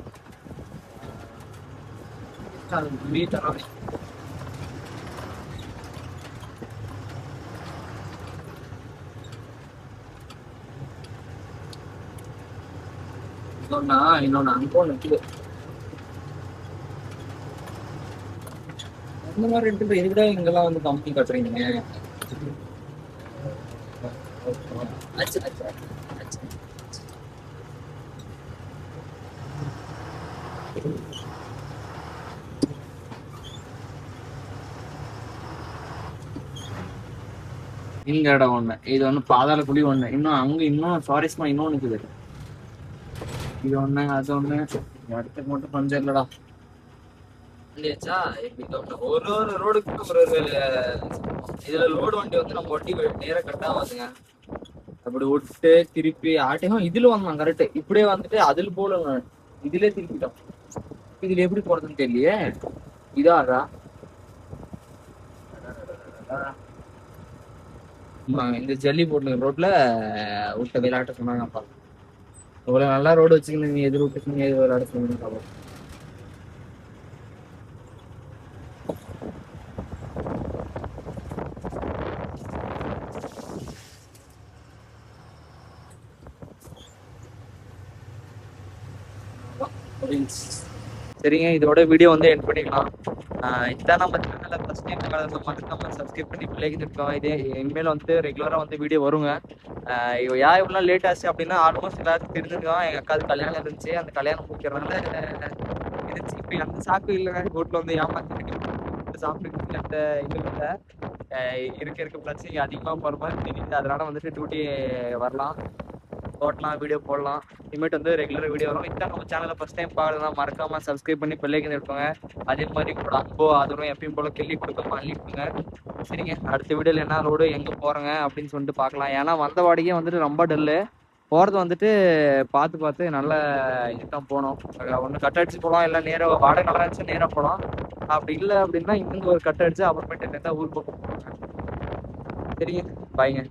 இன்னொன்னு அங்க நிக்குது. இந்த மாதிரி எடுத்துட்டு எதுக்குடா இங்கெல்லாம் வந்து கம்பெனி கட்டுறீங்க? இந்த இடம் ஒண்ணு, இது ஒண்ணு பாதாள குழி ஒண்ணு, இன்னும் அங்க இன்னும் சுவாரஸ்யமா இன்னொன்னு இருக்குது. இது ஒண்ணு அது ஒண்ணு, இடத்துக்கு மட்டும் பஞ்சம் இல்லடா இல்லையாச்சா. ஒரு ஒரு ரோடுக்கு ஒரு ஒரு இதுல லோடு வண்டி வந்து நம்ம வண்டி நேரம் கரெக்டா வந்துங்க. அப்படி விட்டு திருப்பி ஆட்டையும் இதுல வந்தான் கரெக்ட். இப்படியே வந்துட்டு அதுல போல இதுலயே திருப்பிட்டோம். இதுல எப்படி போறதுன்னு தெரியலையே. இதாடா இந்த ஜல்லி போட்டு ரோட்ல விட்ட விளையாட்ட சொன்னாங்கப்பா. இவ்வளவு நல்லா ரோடு வச்சுக்கணும், நீ எதிர் விட்டு எது விளையாட சொன்னீங்க. சரிங்க, இதோட வீடியோ வந்து எண்ட் பண்ணிக்கலாம். இதுதான் நம்ம சேனலை ஃபர்ஸ்ட் டைம் மறக்காம சப்ஸ்கிரைப் பண்ணி பிள்ளைங்க இருக்கோம். இதே இனிமேல் வந்து ரெகுலராக வந்து வீடியோ வருங்க. ஏன் இவ்வளோ லேட் ஆச்சு அப்படின்னா ஆல்மோஸ்ட் எல்லாருக்கும் தெரிஞ்சிருக்கோம். எங்கள் அக்காவுக்கு கல்யாணம் இருந்துச்சு, அந்த கல்யாணம் முடிக்கிறதுனால இருந்துச்சு. இப்போ அந்த சாக்கு இல்லைங்க, வீட்டில் வந்து ஏமாத்திட்டு சாப்பிட்டு அந்த இது இல்லை. இருக்க பிரச்சனை அதிகமாக போகிற மாதிரி தெரியுது. அதனால வந்துட்டு டியூட்டி வரலாம், போடலாம், வீடியோ போடலாம். இனிமேட்டு வந்து ரெகுலராக வீடியோ வரும். இதான் நம்ம சேனலை ஃபஸ்ட் டைம் பார்க்கலாம், மறக்காம சப்ஸ்கிரைப் பண்ணி பெல்லைக்கன் எடுப்போங்க. அதே மாதிரி உங்களோட அன்போ ஆதரவும் எப்பயும் போல கிள்ளி கொடுக்காம அள்ளி கொடுங்க. சரிங்க, அடுத்த வீடியோவில் என்ன ரோடு எங்கே போகிறேங்க அப்படின்னு சொல்லிட்டு பார்க்கலாம். ஏன்னா வந்த வாடிக்கே வந்துட்டு ரொம்ப டல்லு. போகிறது வந்துட்டு பார்த்து நல்ல இதுதான் போகணும். ஒன்று கட் அடிச்சு போகலாம், இல்லை நேராக வாடகை நல்லா இருந்துச்சு நேராக போகலாம். அப்படி இல்லை அப்படின்னா இங்கே ஒரு கட் அடிச்சு அப்புறமேட்டு இருந்தால் ஊர் பக்கம் போகணும். சரிங்க, பாய்ங்க.